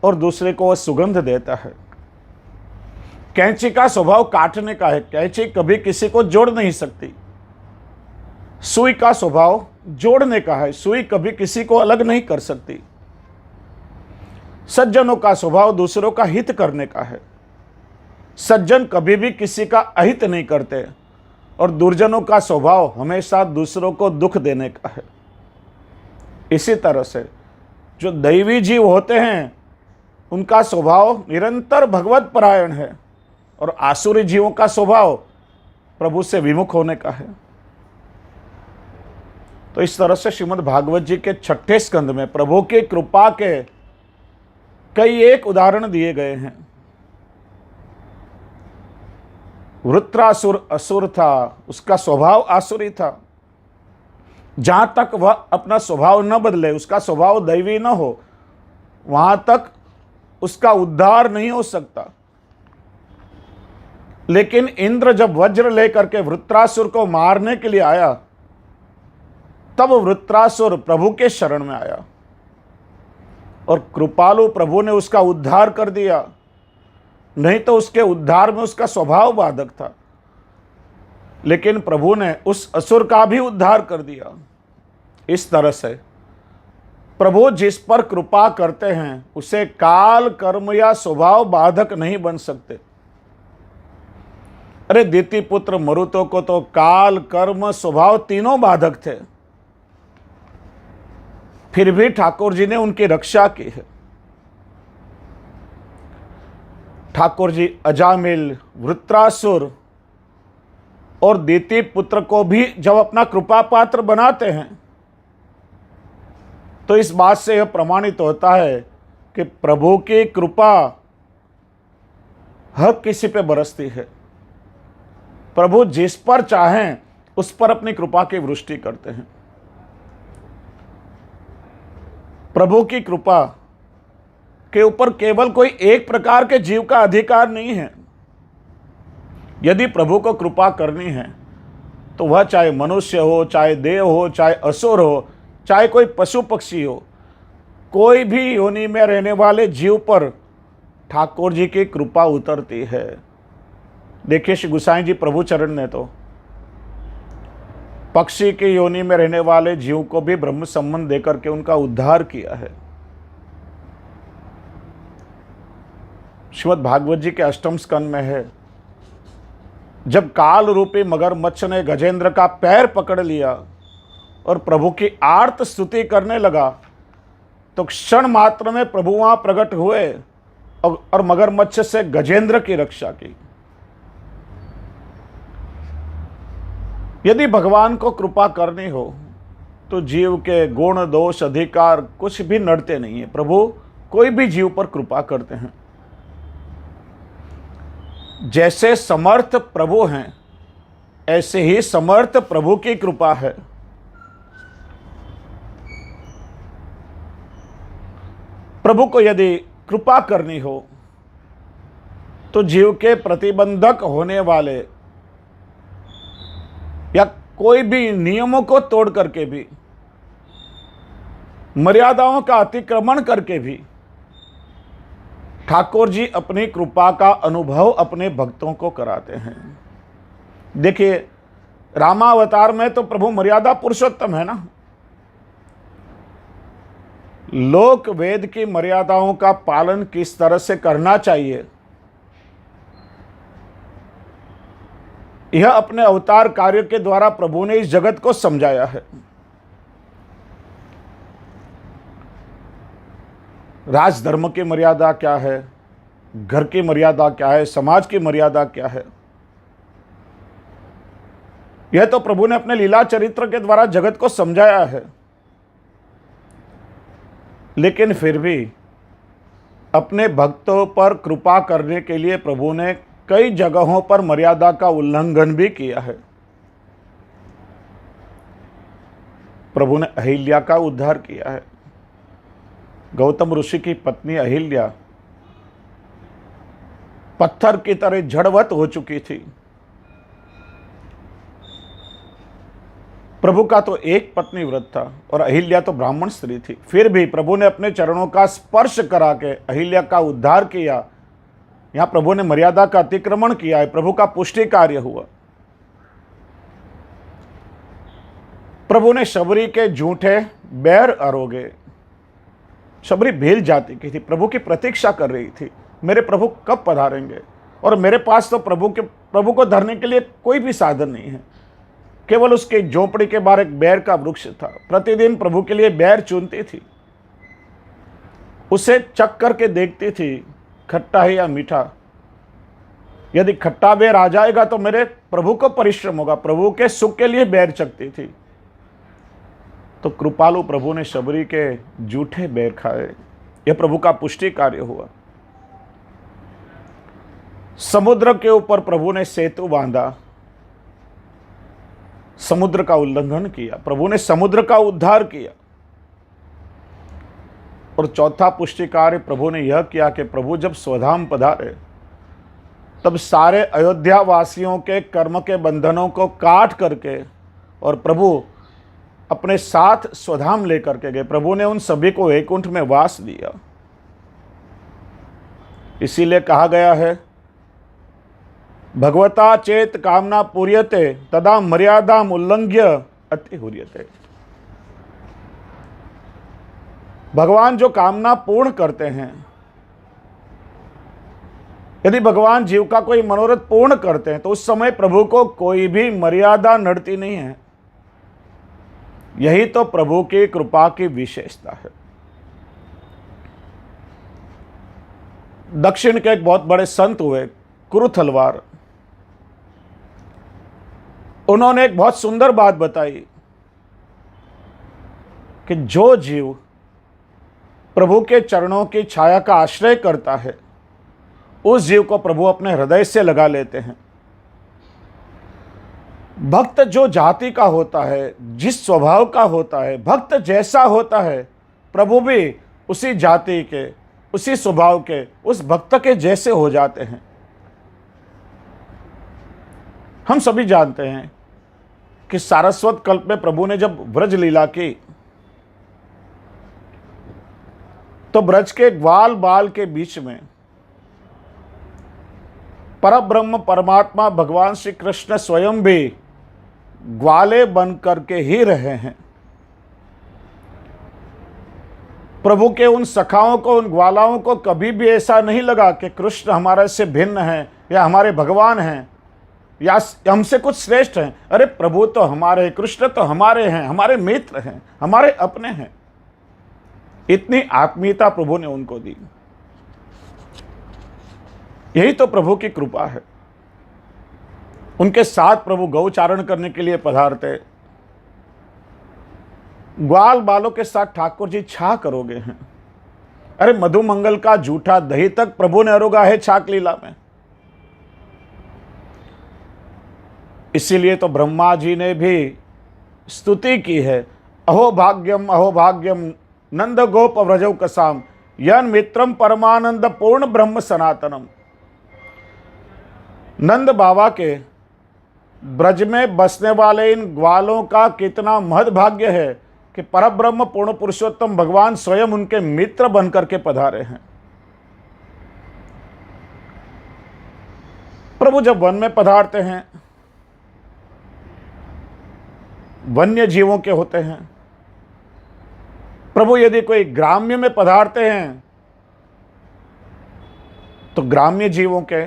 और दूसरे को वह सुगंध देता है। कैंची का स्वभाव काटने का है। कैंची कभी किसी को जोड़ नहीं सकती। सुई का स्वभाव जोड़ने का है। सुई कभी किसी को अलग नहीं कर सकती। सज्जनों का स्वभाव दूसरों का हित करने का है। सज्जन कभी भी किसी का अहित नहीं करते, और दुर्जनों का स्वभाव हमेशा दूसरों को दुख देने का है। इसी तरह से जो दैवी जीव होते हैं उनका स्वभाव निरंतर भगवत परायण है, और आसुरी जीवों का स्वभाव प्रभु से विमुख होने का है। तो इस तरह से श्रीमद् भागवत जी के 6ठे स्कंद में प्रभु की कृपा के कई एक उदाहरण दिए गए हैं। वृत्रासुर असुर था, उसका स्वभाव आसुरी था। जहां तक वह अपना स्वभाव न बदले, उसका स्वभाव दैवी न हो, वहां तक उसका उद्धार नहीं हो सकता। लेकिन इंद्र जब वज्र लेकर के वृत्रासुर को मारने के लिए आया, तब वृत्रासुर प्रभु के शरण में आया और कृपालु प्रभु ने उसका उद्धार कर दिया। नहीं तो उसके उद्धार में उसका स्वभाव बाधक था, लेकिन प्रभु ने उस असुर का भी उद्धार कर दिया। इस तरह से प्रभु जिस पर कृपा करते हैं उसे काल, कर्म या स्वभाव बाधक नहीं बन सकते। अरे दिति पुत्र मरुतो को तो काल, कर्म, स्वभाव तीनों बाधक थे, फिर भी ठाकुर जी ने उनकी रक्षा की है। ठाकुर जी अजामिल, वृत्रासुर और दिति पुत्र को भी जब अपना कृपा पात्र बनाते हैं तो इस बात से यह प्रमाणित होता है कि प्रभु की कृपा हर किसी पे बरसती है। प्रभु जिस पर चाहें उस पर अपनी कृपा की वृष्टि करते हैं। प्रभु की कृपा के ऊपर केवल कोई एक प्रकार के जीव का अधिकार नहीं है। यदि प्रभु को कृपा करनी है तो वह चाहे मनुष्य हो, चाहे देव हो, चाहे असुर हो, चाहे कोई पशु पक्षी हो, कोई भी योनि में रहने वाले जीव पर ठाकुर जी की कृपा उतरती है। देखिए श्री गुसाई जी प्रभु चरण ने तो पक्षी की योनि में रहने वाले जीव को भी ब्रह्म संबंध देकर के उनका उद्धार किया है। श्रीमद् भागवत जी के अष्टम स्कंद में है, जब काल रूपी मगरमच्छ ने गजेंद्र का पैर पकड़ लिया और प्रभु की आर्त स्तुति करने लगा, तो क्षण मात्र में प्रभु वहां प्रकट हुए और मगरमच्छ से गजेंद्र की रक्षा की। यदि भगवान को कृपा करनी हो तो जीव के गुण दोष अधिकार कुछ भी नड़ते नहीं है। प्रभु कोई भी जीव पर कृपा करते हैं। जैसे समर्थ प्रभु हैं, ऐसे ही समर्थ प्रभु की कृपा है। प्रभु को यदि कृपा करनी हो तो जीव के प्रतिबंधक होने वाले या कोई भी नियमों को तोड़ करके भी, मर्यादाओं का अतिक्रमण करके भी ठाकुर जी अपनी कृपा का अनुभव अपने भक्तों को कराते हैं। देखिए, रामावतार में तो प्रभु मर्यादा पुरुषोत्तम है ना। लोक वेद की मर्यादाओं का पालन किस तरह से करना चाहिए, यह अपने अवतार कार्य के द्वारा प्रभु ने इस जगत को समझाया है। राजधर्म की मर्यादा क्या है, घर की मर्यादा क्या है, समाज की मर्यादा क्या है, यह तो प्रभु ने अपने लीला चरित्र के द्वारा जगत को समझाया है। लेकिन फिर भी अपने भक्तों पर कृपा करने के लिए प्रभु ने कई जगहों पर मर्यादा का उल्लंघन भी किया है। प्रभु ने अहिल्या का उद्धार किया है। गौतम ऋषि की पत्नी अहिल्या पत्थर की तरह जड़वत हो चुकी थी। प्रभु का तो एक पत्नी व्रत था और अहिल्या तो ब्राह्मण स्त्री थी। फिर भी प्रभु ने अपने चरणों का स्पर्श करा के अहिल्या का उद्धार किया। यहां प्रभु ने मर्यादा का अतिक्रमण किया है। प्रभु का पुष्टि कार्य हुआ। प्रभु ने शबरी के झूठे बैर आरोगे। शबरी भील जाति की थी, प्रभु की प्रतीक्षा कर रही थी, मेरे प्रभु कब पधारेंगे। और मेरे पास तो प्रभु को धरने के लिए कोई भी साधन नहीं है। केवल उसके झोपड़ी के बाहर एक बैर का वृक्ष था। प्रतिदिन प्रभु के लिए बैर चुनती थी, उसे चख करके देखती थी, खट्टा है या मीठा। यदि खट्टा बैर आ जाएगा तो मेरे प्रभु को परिश्रम होगा। प्रभु के सुख के लिए बैर चखती थी। तो कृपालु प्रभु ने शबरी के जूठे बैर खाए। यह प्रभु का पुष्टि कार्य हुआ। समुद्र के ऊपर प्रभु ने सेतु बांधा, समुद्र का उल्लंघन किया। प्रभु ने समुद्र का उद्धार किया। और चौथा पुष्टि कार्य प्रभु ने यह किया कि प्रभु जब स्वधाम पधारे तब सारे अयोध्या वासियों के कर्म के बंधनों को काट करके और प्रभु अपने साथ स्वधाम लेकर के गए। प्रभु ने उन सभी को वैकुंठ में वास दिया। इसीलिए कहा गया है, भगवता चेत कामना पूर्यते तदा मर्यादा उल्लंघ्य अति हुर्यते। भगवान जो कामना पूर्ण करते हैं, यदि भगवान जीव का कोई मनोरथ पूर्ण करते हैं तो उस समय प्रभु को कोई भी मर्यादा नड़ती नहीं है। यही तो प्रभु की कृपा की विशेषता है। दक्षिण के एक बहुत बड़े संत हुए कुरुथलवार, उन्होंने एक बहुत सुंदर बात बताई कि जो जीव प्रभु के चरणों की छाया का आश्रय करता है, उस जीव को प्रभु अपने हृदय से लगा लेते हैं। भक्त जो जाति का होता है, जिस स्वभाव का होता है, भक्त जैसा होता है, प्रभु भी उसी जाति के, उसी स्वभाव के, उस भक्त के जैसे हो जाते हैं। हम सभी जानते हैं कि सारस्वत कल्प में प्रभु ने जब ब्रज लीला की तो ब्रज के ग्वाल बाल के बीच में परब्रह्म परमात्मा भगवान श्री कृष्ण स्वयं भी ग्वाले बन करके ही रहे हैं। प्रभु के उन सखाओं को, उन ग्वालाओं को कभी भी ऐसा नहीं लगा कि कृष्ण हमारे से भिन्न हैं या हमारे भगवान हैं या हमसे कुछ श्रेष्ठ हैं। अरे प्रभु तो हमारे, कृष्ण तो हमारे हैं, हमारे मित्र हैं, हमारे अपने हैं। इतनी आत्मीयता प्रभु ने उनको दी। यही तो प्रभु की कृपा है। उनके साथ प्रभु गौचारण करने के लिए पधारते। ग्वाल बालों के साथ ठाकुर जी छा करोगे हैं। अरे मधुमंगल का जूठा दही तक प्रभु ने अरोगा है छाक लीला में। इसीलिए तो ब्रह्मा जी ने भी स्तुति की है, अहो भाग्यम नंद गोप व्रजौ कसाम यन मित्रम परमानंद पूर्ण ब्रह्म सनातनम। नंद बाबा के ब्रज में बसने वाले इन ग्वालों का कितना महद भाग्य है कि परब्रह्म पूर्ण पुरुषोत्तम भगवान स्वयं उनके मित्र बनकर के पधारे हैं। प्रभु जब वन में पधारते हैं, वन्य जीवों के होते हैं। प्रभु यदि कोई ग्राम्य में पधारते हैं तो ग्राम्य जीवों के,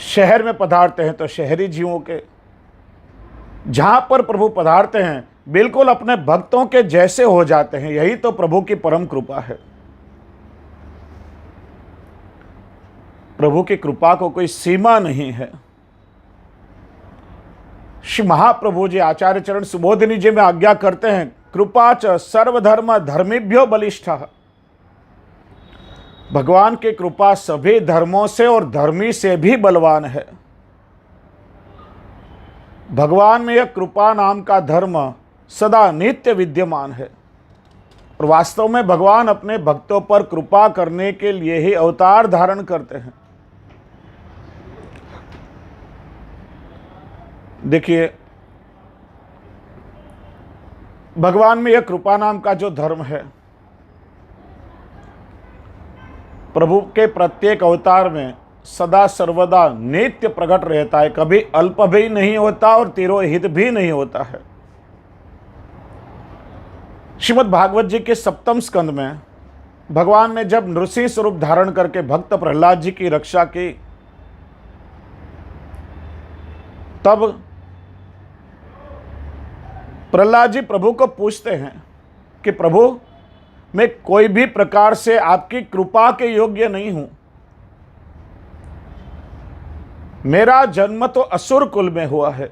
शहर में पधारते हैं तो शहरी जीवों के। जहां पर प्रभु पधारते हैं बिल्कुल अपने भक्तों के जैसे हो जाते हैं। यही तो प्रभु की परम कृपा है। प्रभु की कृपा को कोई सीमा नहीं है। श्री महाप्रभु जी आचार्य चरण सुबोधिनी जी में आज्ञा करते हैं, कृपा च सर्वधर्म धर्मेभ्यो बलिष्ठः। भगवान की कृपा सभी धर्मों से और धर्मी से भी बलवान है। भगवान में यह कृपा नाम का धर्म सदा नित्य विद्यमान है और वास्तव में भगवान अपने भक्तों पर कृपा करने के लिए ही अवतार धारण करते हैं। देखिए, भगवान में यह कृपा नाम का जो धर्म है, प्रभु के प्रत्येक अवतार में सदा सर्वदा नित्य प्रकट रहता है। कभी अल्प भी नहीं होता और तिरोहित भी नहीं होता है। श्रीमद् भागवत जी के 7वें स्कंद में भगवान ने जब नृसिंह स्वरूप धारण करके भक्त प्रहलाद जी की रक्षा की, तब प्रहलाद जी प्रभु को पूछते हैं कि प्रभु, मैं कोई भी प्रकार से आपकी कृपा के योग्य नहीं हूं। मेरा जन्म तो असुर कुल में हुआ है।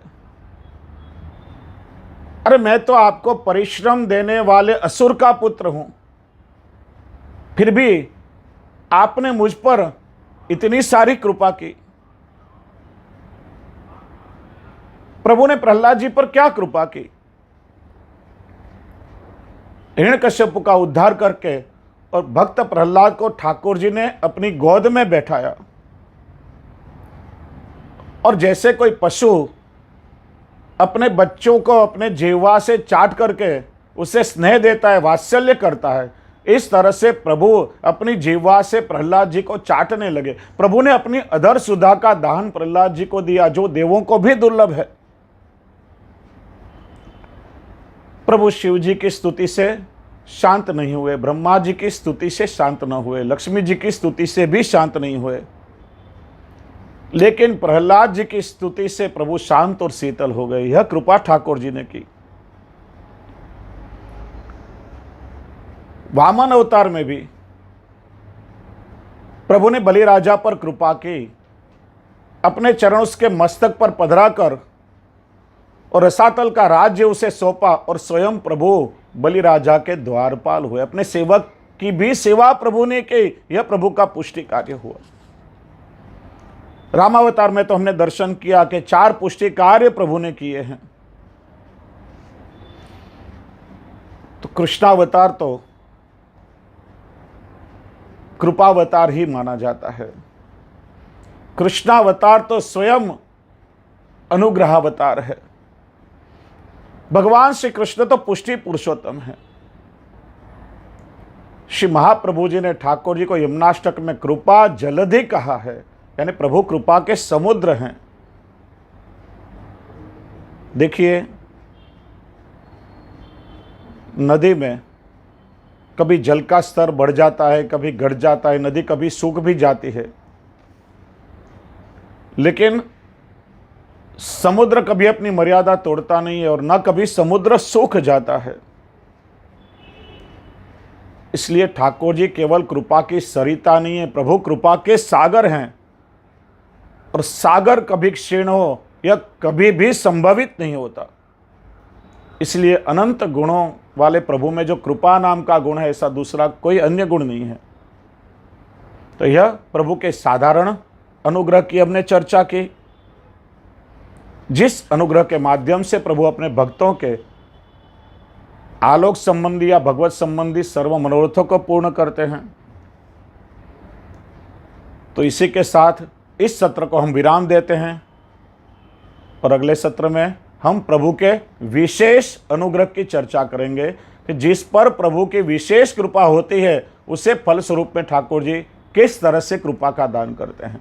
अरे मैं तो आपको परिश्रम देने वाले असुर का पुत्र हूं, फिर भी आपने मुझ पर इतनी सारी कृपा की। प्रभु ने प्रहलाद जी पर क्या कृपा की? हिरण्यकश्यप का उद्धार करके और भक्त प्रहलाद को ठाकुर जी ने अपनी गोद में बैठाया। और जैसे कोई पशु अपने बच्चों को अपने जिह्वा से चाट करके उसे स्नेह देता है, वात्सल्य करता है, इस तरह से प्रभु अपनी जिह्वा से प्रहलाद जी को चाटने लगे। प्रभु ने अपनी अधर सुधा का दान प्रहलाद जी को दिया, जो देवों को भी दुर्लभ है। प्रभु शिव जी की स्तुति से शांत नहीं हुए, ब्रह्मा जी की स्तुति से शांत न हुए, लक्ष्मी जी की स्तुति से भी शांत नहीं हुए, लेकिन प्रहलाद जी की स्तुति से प्रभु शांत और शीतल हो गए। यह कृपा ठाकुर जी ने की। वामन अवतार में भी प्रभु ने बलि राजा पर कृपा की, अपने चरण उसके मस्तक पर पधरा कर और रसातल का राज्य उसे सौंपा और स्वयं प्रभु बलि राजा के द्वारपाल हुए। अपने सेवक की भी सेवा प्रभु ने की। यह प्रभु का पुष्टि कार्य हुआ। रामावतार में तो हमने दर्शन किया कि 4 पुष्टि कार्य प्रभु ने किए हैं। तो कृष्णावतार तो कृपावतार ही माना जाता है। कृष्णावतार तो स्वयं अनुग्रहावतार है। भगवान श्री कृष्ण तो पुष्टि पुरुषोत्तम है। श्री महाप्रभु जी ने ठाकुर जी को यमुनाष्टक में कृपा जलधि कहा है, यानी प्रभु कृपा के समुद्र हैं। देखिए, नदी में कभी जल का स्तर बढ़ जाता है, कभी घट जाता है, नदी कभी सूख भी जाती है, लेकिन समुद्र कभी अपनी मर्यादा तोड़ता नहीं है और न कभी समुद्र सूख जाता है। इसलिए ठाकुर जी केवल कृपा की सरिता नहीं है, प्रभु कृपा के सागर हैं, और सागर कभी क्षीण हो यह कभी भी संभवित नहीं होता। इसलिए अनंत गुणों वाले प्रभु में जो कृपा नाम का गुण है, ऐसा दूसरा कोई अन्य गुण नहीं है। तो यह प्रभु के साधारण अनुग्रह की हमने चर्चा की, जिस अनुग्रह के माध्यम से प्रभु अपने भक्तों के आलोक संबंधी या भगवत संबंधी सर्व मनोरथों को पूर्ण करते हैं। तो इसी के साथ इस सत्र को हम विराम देते हैं और अगले सत्र में हम प्रभु के विशेष अनुग्रह की चर्चा करेंगे कि जिस पर प्रभु की विशेष कृपा होती है, उसे फलस्वरूप में ठाकुर जी किस तरह से कृपा का दान करते हैं।